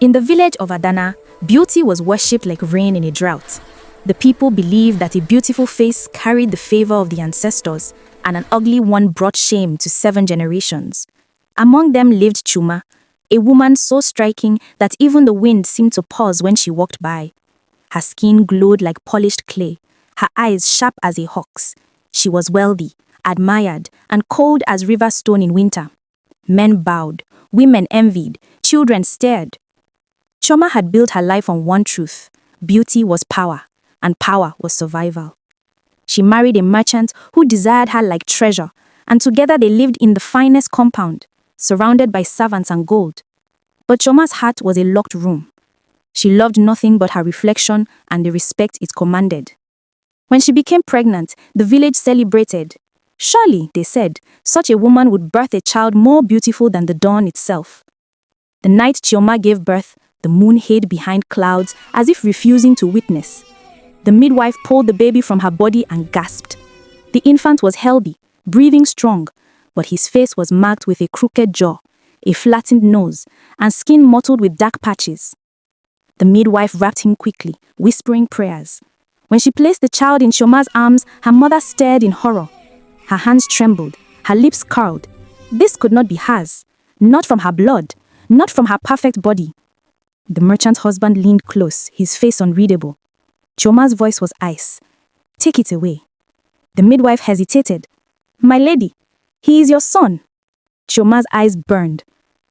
In the village of Adana, beauty was worshipped like rain in a drought. The people believed that a beautiful face carried the favor of the ancestors, and an ugly one brought shame to 7 generations. Among them lived Chuma, a woman so striking that even the wind seemed to pause when she walked by. Her skin glowed like polished clay, her eyes sharp as a hawk's. She was wealthy, admired, and cold as river stone in winter. Men bowed, women envied, children stared. Choma had built her life on one truth: beauty was power, and power was survival. She married a merchant who desired her like treasure, and together they lived in the finest compound, surrounded by servants and gold. But Choma's heart was a locked room. She loved nothing but her reflection and the respect it commanded. When she became pregnant, the village celebrated. Surely, they said, such a woman would birth a child more beautiful than the dawn itself. The night Chioma gave birth, the moon hid behind clouds as if refusing to witness. The midwife pulled the baby from her body and gasped. The infant was healthy, breathing strong, but his face was marked with a crooked jaw, a flattened nose, and skin mottled with dark patches. The midwife wrapped him quickly, whispering prayers. When she placed the child in Chioma's arms, her mother stared in horror. Her hands trembled, her lips curled. This could not be hers, not from her blood, not from her perfect body. The merchant's husband leaned close, his face unreadable. Chioma's voice was ice. "Take it away." The midwife hesitated. "My lady, he is your son." Chioma's eyes burned.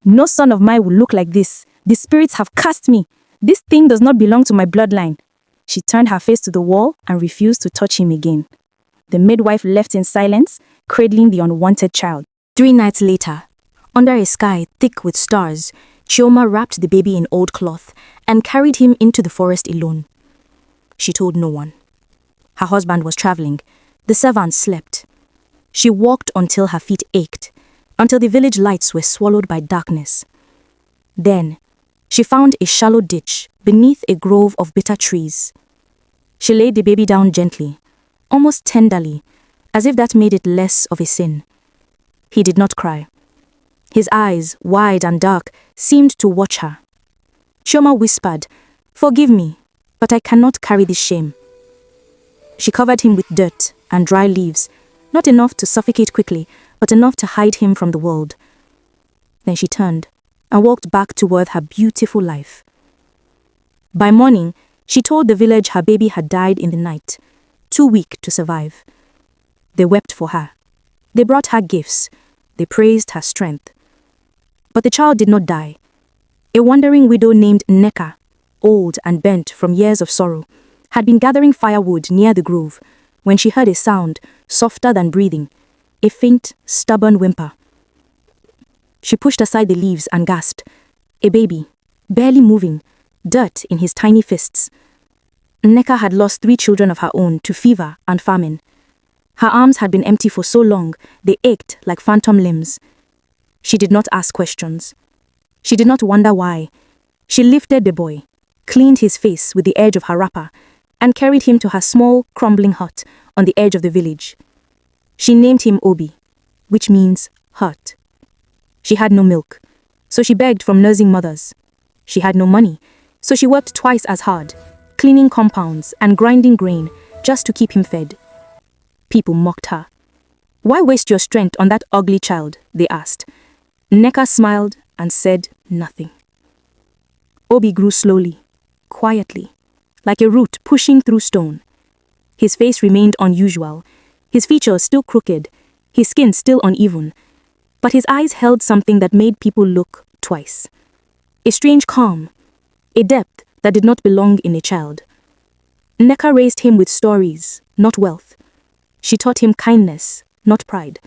"No son of mine will look like this. The spirits have cast me. This thing does not belong to my bloodline." She turned her face to the wall and refused to touch him again. The midwife left in silence, cradling the unwanted child. 3 nights later, under a sky thick with stars, Chioma wrapped the baby in old cloth and carried him into the forest alone. She told no one. Her husband was traveling. The servants slept. She walked until her feet ached, until the village lights were swallowed by darkness. Then, she found a shallow ditch beneath a grove of bitter trees. She laid the baby down gently, almost tenderly, as if that made it less of a sin. He did not cry. His eyes, wide and dark, seemed to watch her. Chioma whispered, "Forgive me, but I cannot carry this shame." She covered him with dirt and dry leaves, not enough to suffocate quickly, but enough to hide him from the world. Then she turned and walked back toward her beautiful life. By morning, she told the village her baby had died in the night, too weak to survive. They wept for her. They brought her gifts. They praised her strength. But the child did not die. A wandering widow named Nneka, old and bent from years of sorrow, had been gathering firewood near the grove when she heard a sound softer than breathing, a faint, stubborn whimper. She pushed aside the leaves and gasped. A baby, barely moving, dirt in his tiny fists. Nneka had lost 3 children of her own to fever and famine. Her arms had been empty for so long, they ached like phantom limbs. She did not ask questions. She did not wonder why. She lifted the boy, cleaned his face with the edge of her wrapper, and carried him to her small, crumbling hut on the edge of the village. She named him Obi, which means hurt. She had no milk, so she begged from nursing mothers. She had no money, so she worked twice as hard, cleaning compounds and grinding grain just to keep him fed. People mocked her. "Why waste your strength on that ugly child?" they asked. Nneka smiled and said nothing. Obi grew slowly, quietly, like a root pushing through stone. His face remained unusual, his features still crooked, his skin still uneven, but his eyes held something that made people look twice. A strange calm, a depth that did not belong in a child. Nneka raised him with stories, not wealth. She taught him kindness, not pride.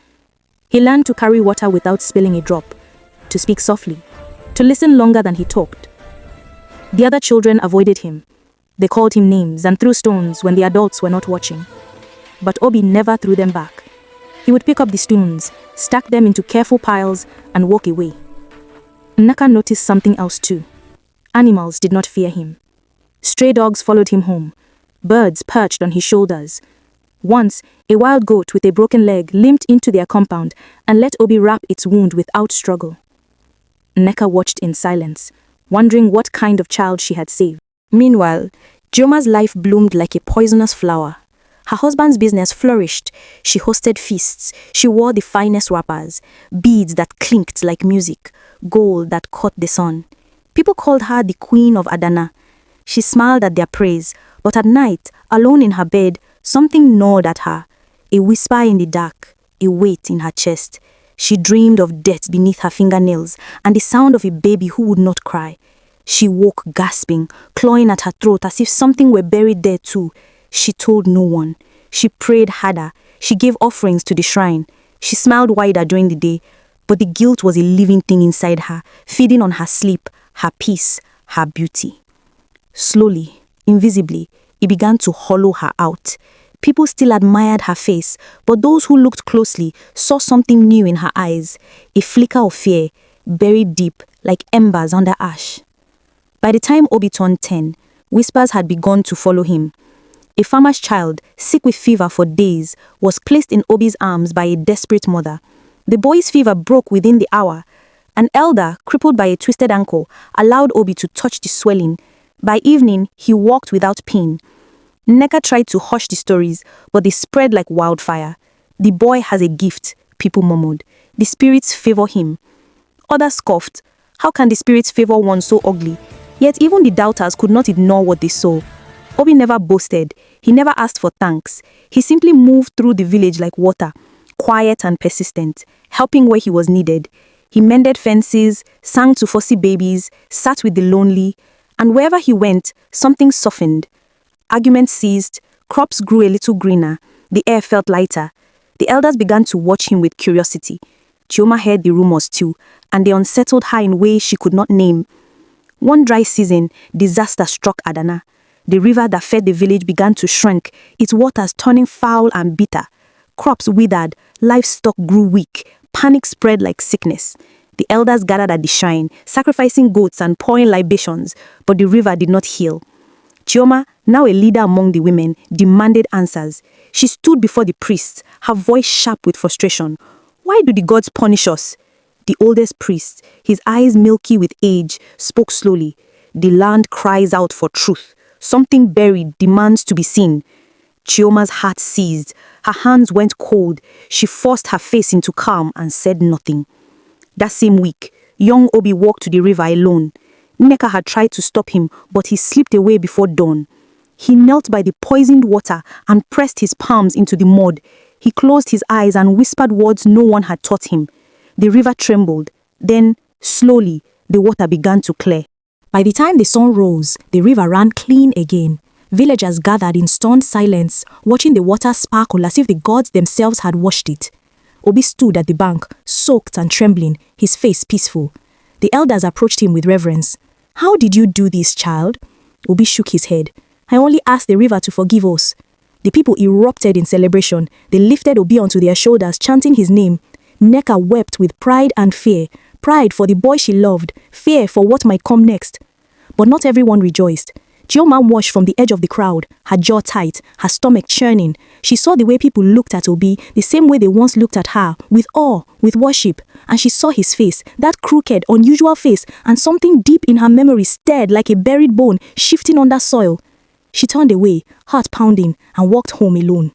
He learned to carry water without spilling a drop, to speak softly, to listen longer than he talked. The other children avoided him. They called him names and threw stones when the adults were not watching. But Obi never threw them back. He would pick up the stones, stack them into careful piles, and walk away. Nneka noticed something else too. Animals did not fear him. Stray dogs followed him home. Birds perched on his shoulders. Once, a wild goat with a broken leg limped into their compound and let Obi wrap its wound without struggle. Nneka watched in silence, wondering what kind of child she had saved. Meanwhile, Chioma's life bloomed like a poisonous flower. Her husband's business flourished. She hosted feasts. She wore the finest wrappers, beads that clinked like music, gold that caught the sun. People called her the Queen of Adana. She smiled at their praise, but at night, alone in her bed, something gnawed at her. A whisper in the dark, a weight in her chest. She dreamed of death beneath her fingernails and the sound of a baby who would not cry. She woke gasping, clawing at her throat as if something were buried there too. She told no one. She prayed harder. She gave offerings to the shrine. She smiled wider during the day, but the guilt was a living thing inside her, feeding on her sleep, her peace, her beauty. Slowly, invisibly, it began to hollow her out. People still admired her face, but those who looked closely saw something new in her eyes, a flicker of fear, buried deep like embers under ash. By the time Obi turned 10, whispers had begun to follow him. A farmer's child, sick with fever for days, was placed in Obi's arms by a desperate mother. The boy's fever broke within the hour. An elder, crippled by a twisted ankle, allowed Obi to touch the swelling. By evening, he walked without pain. Nneka tried to hush the stories, but they spread like wildfire. The boy has a gift, people murmured. The spirits favor him. Others scoffed. How can the spirits favor one so ugly? Yet even the doubters could not ignore what they saw. Obi never boasted. He never asked for thanks. He simply moved through the village like water, quiet and persistent, helping where he was needed. He mended fences, sang to fussy babies, sat with the lonely, and wherever he went, something softened. Arguments ceased, crops grew a little greener, the air felt lighter. The elders began to watch him with curiosity. Chioma heard the rumors too, and they unsettled her in ways she could not name. One dry season, disaster struck Adana. The river that fed the village began to shrink, its waters turning foul and bitter. Crops withered, livestock grew weak, panic spread like sickness. The elders gathered at the shrine, sacrificing goats and pouring libations, but the river did not heal. Chioma, now a leader among the women, demanded answers. She stood before the priests, her voice sharp with frustration. Why do the gods punish us? The oldest priest, his eyes milky with age, spoke slowly. The land cries out for truth. Something buried demands to be seen. Chioma's heart seized. Her hands went cold. She forced her face into calm and said nothing. That same week, young Obi walked to the river alone. Nneka had tried to stop him, but he slipped away before dawn. He knelt by the poisoned water and pressed his palms into the mud. He closed his eyes and whispered words no one had taught him. The river trembled. Then, slowly, the water began to clear. By the time the sun rose, the river ran clean again. Villagers gathered in stunned silence, watching the water sparkle as if the gods themselves had washed it. Obi stood at the bank, soaked and trembling, his face peaceful. The elders approached him with reverence. "How did you do this, child?" Obi shook his head. "I only asked the river to forgive us." The people erupted in celebration. They lifted Obi onto their shoulders, chanting his name. Nneka wept with pride and fear. Pride for the boy she loved, fear for what might come next. But not everyone rejoiced. Chioma watched from the edge of the crowd, her jaw tight, her stomach churning. She saw the way people looked at Obi, the same way they once looked at her, with awe, with worship. And she saw his face, that crooked, unusual face, and something deep in her memory stirred like a buried bone shifting under soil. She turned away, heart pounding, and walked home alone.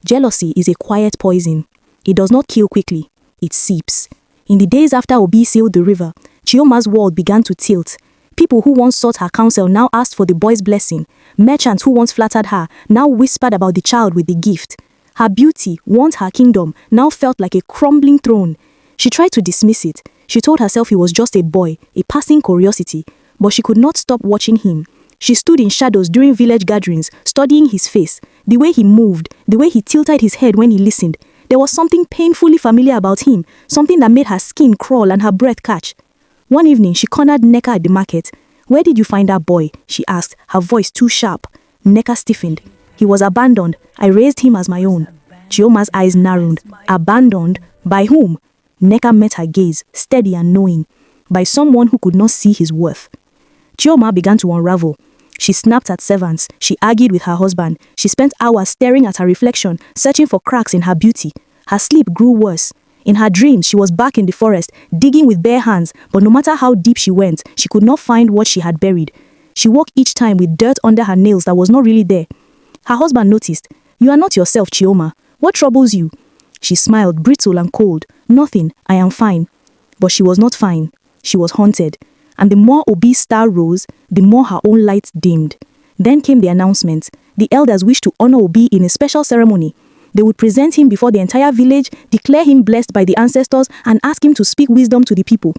Jealousy is a quiet poison. It does not kill quickly, it seeps. In the days after Obi sailed the river, Chioma's world began to tilt. People who once sought her counsel now asked for the boy's blessing. Merchants who once flattered her now whispered about the child with the gift. Her beauty, once her kingdom, now felt like a crumbling throne. She tried to dismiss it. She told herself he was just a boy, a passing curiosity. But she could not stop watching him. She stood in shadows during village gatherings, studying his face, the way he moved, the way he tilted his head when he listened. There was something painfully familiar about him, something that made her skin crawl and her breath catch. One evening, she cornered Nneka at the market. "Where did you find that boy?" she asked, her voice too sharp. Nneka stiffened. "He was abandoned. I raised him as my own." Chioma's eyes narrowed. Abandoned? By whom? Nneka met her gaze, steady and knowing. By someone who could not see his worth. Chioma began to unravel. She snapped at servants. She argued with her husband. She spent hours staring at her reflection, searching for cracks in her beauty. Her sleep grew worse. In her dreams, she was back in the forest, digging with bare hands, but no matter how deep she went, she could not find what she had buried. She woke each time with dirt under her nails that was not really there. Her husband noticed. "You are not yourself, Chioma. What troubles you?" She smiled, brittle and cold. "Nothing, I am fine." But she was not fine. She was haunted. And the more Obi's star rose, the more her own light dimmed. Then came the announcement. The elders wished to honor Obi in a special ceremony. They would present him before the entire village, declare him blessed by the ancestors, and ask him to speak wisdom to the people.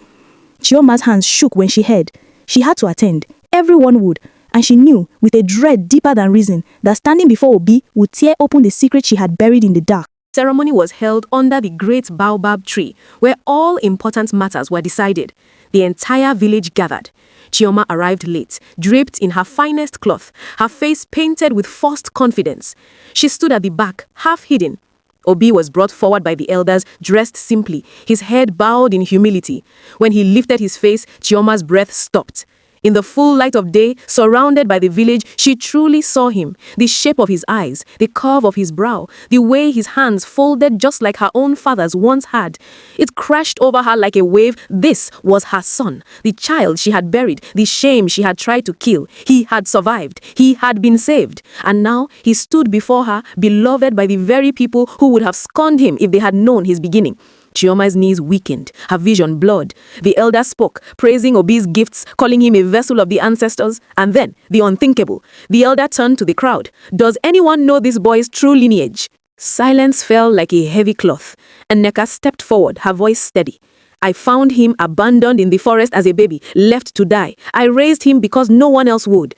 Chioma's hands shook when she heard. She had to attend. Everyone would. And she knew, with a dread deeper than reason, that standing before Obi would tear open the secret she had buried in the dark. Ceremony was held under the great baobab tree, where all important matters were decided. The entire village gathered. Chioma arrived late, draped in her finest cloth, her face painted with forced confidence. She stood at the back, half hidden. Obi was brought forward by the elders, dressed simply, his head bowed in humility. When he lifted his face, Chioma's breath stopped. In the full light of day, surrounded by the village, she truly saw him. The shape of his eyes, the curve of his brow, the way his hands folded just like her own father's once had. It crashed over her like a wave. This was her son, the child she had buried, the shame she had tried to kill. He had survived. He had been saved. And now he stood before her, beloved by the very people who would have scorned him if they had known his beginning. Chioma's knees weakened, her vision blurred. The elder spoke, praising Obi's gifts, calling him a vessel of the ancestors, and then, the unthinkable. The elder turned to the crowd. "Does anyone know this boy's true lineage?" Silence fell like a heavy cloth, and Neka stepped forward, her voice steady. "I found him abandoned in the forest as a baby, left to die. I raised him because no one else would."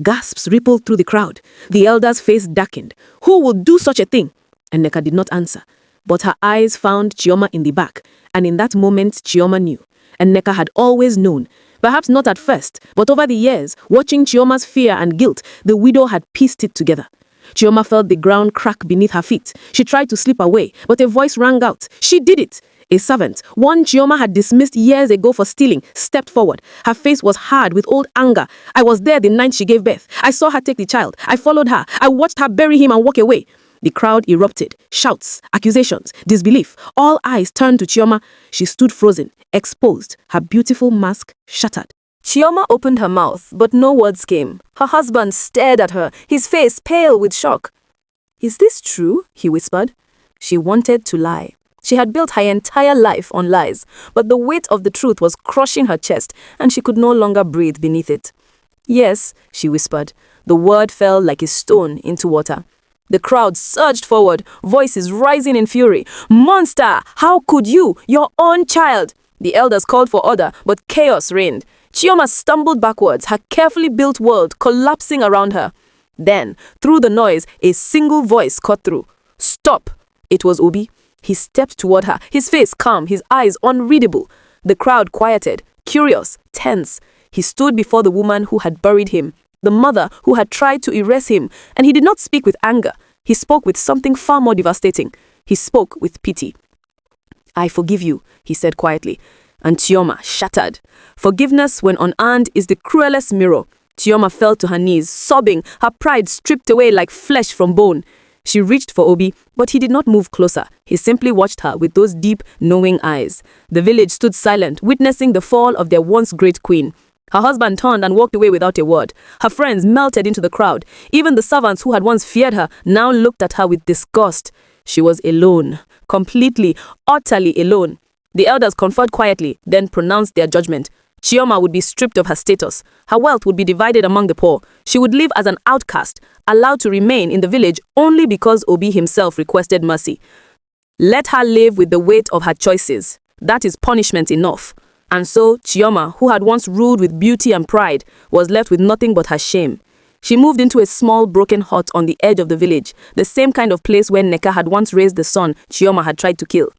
Gasps rippled through the crowd. The elder's face darkened. "Who would do such a thing?" And Neka did not answer. But her eyes found Chioma in the back, and in that moment Chioma knew. And Neka had always known. Perhaps not at first, but over the years, watching Chioma's fear and guilt, the widow had pieced it together. Chioma felt the ground crack beneath her feet. She tried to slip away, but a voice rang out. She did it! A servant, one Chioma had dismissed years ago for stealing, stepped forward. Her face was hard with old anger. "I was there the night she gave birth. I saw her take the child. I followed her. I watched her bury him and walk away." The crowd erupted. Shouts, accusations, disbelief. All eyes turned to Chioma. She stood frozen, exposed, her beautiful mask shattered. Chioma opened her mouth, but no words came. Her husband stared at her, his face pale with shock. "Is this true?" he whispered. She wanted to lie. She had built her entire life on lies, but the weight of the truth was crushing her chest, and she could no longer breathe beneath it. "Yes," she whispered. The word fell like a stone into water. The crowd surged forward, voices rising in fury. "Monster! How could you? Your own child!" The elders called for order, but chaos reigned. Chioma stumbled backwards, her carefully built world collapsing around her. Then, through the noise, a single voice cut through. "Stop!" It was Obi. He stepped toward her, his face calm, his eyes unreadable. The crowd quieted, curious, tense. He stood before the woman who had buried him, the mother who had tried to erase him, and he did not speak with anger. He spoke with something far more devastating. He spoke with pity. "I forgive you," he said quietly. And Chioma shattered. Forgiveness, when unearned, is the cruelest mirror. Chioma fell to her knees, sobbing, her pride stripped away like flesh from bone. She reached for Obi, but he did not move closer. He simply watched her with those deep, knowing eyes. The village stood silent, witnessing the fall of their once great queen. Her husband turned and walked away without a word. Her friends melted into the crowd. Even the servants who had once feared her now looked at her with disgust. She was alone, completely, utterly alone. The elders conferred quietly, then pronounced their judgment. Chioma would be stripped of her status. Her wealth would be divided among the poor. She would live as an outcast, allowed to remain in the village only because Obi himself requested mercy. Let her live with the weight of her choices. That is punishment enough. And so, Chioma, who had once ruled with beauty and pride, was left with nothing but her shame. She moved into a small broken hut on the edge of the village, the same kind of place where Neka had once raised the son Chioma had tried to kill.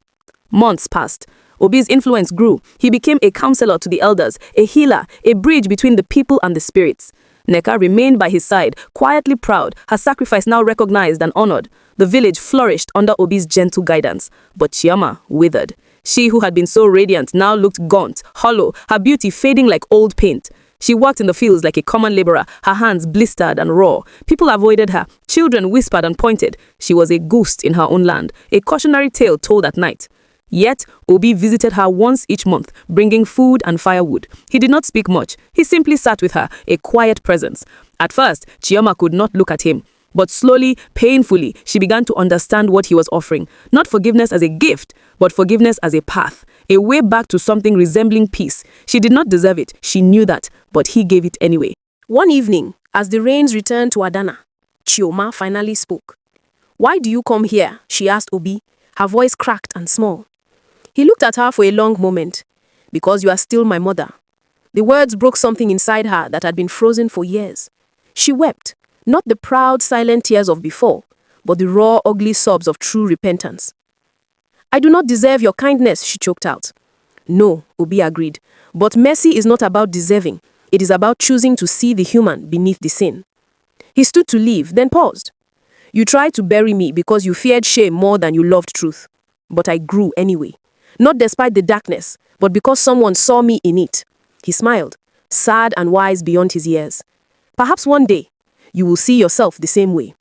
Months passed. Obi's influence grew. He became a counselor to the elders, a healer, a bridge between the people and the spirits. Neka remained by his side, quietly proud, her sacrifice now recognized and honored. The village flourished under Obi's gentle guidance, but Chioma withered. She who had been so radiant now looked gaunt, hollow, her beauty fading like old paint. She worked in the fields like a common laborer, her hands blistered and raw. People avoided her. Children whispered and pointed. She was a ghost in her own land, a cautionary tale told at night. Yet, Obi visited her once each month, bringing food and firewood. He did not speak much. He simply sat with her, a quiet presence. At first, Chioma could not look at him. But slowly, painfully, she began to understand what he was offering. Not forgiveness as a gift, but forgiveness as a path. A way back to something resembling peace. She did not deserve it. She knew that, but he gave it anyway. One evening, as the rains returned to Adana, Chioma finally spoke. "Why do you come here?" she asked Obi, her voice cracked and small. He looked at her for a long moment. "Because you are still my mother." The words broke something inside her that had been frozen for years. She wept, not the proud, silent tears of before, but the raw, ugly sobs of true repentance. "I do not deserve your kindness," she choked out. "No," Obi agreed, "but mercy is not about deserving. It is about choosing to see the human beneath the sin." He stood to leave, then paused. "You tried to bury me because you feared shame more than you loved truth. But I grew anyway. Not despite the darkness, but because someone saw me in it." He smiled, sad and wise beyond his years. "Perhaps one day, you will see yourself the same way."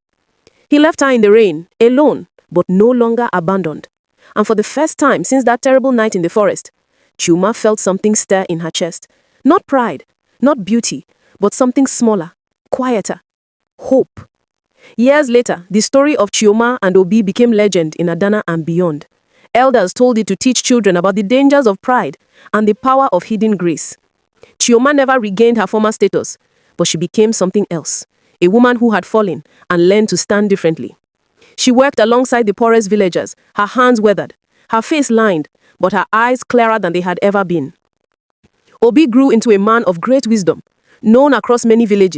He left her in the rain, alone, but no longer abandoned. And for the first time since that terrible night in the forest, Chioma felt something stir in her chest. Not pride, not beauty, but something smaller, quieter. Hope. Years later, the story of Chioma and Obi became legend in Adana and beyond. Elders told it to teach children about the dangers of pride and the power of hidden grace. Chioma never regained her former status, but she became something else, a woman who had fallen and learned to stand differently. She worked alongside the poorest villagers, her hands weathered, her face lined, but her eyes clearer than they had ever been. Obi grew into a man of great wisdom, known across many villages.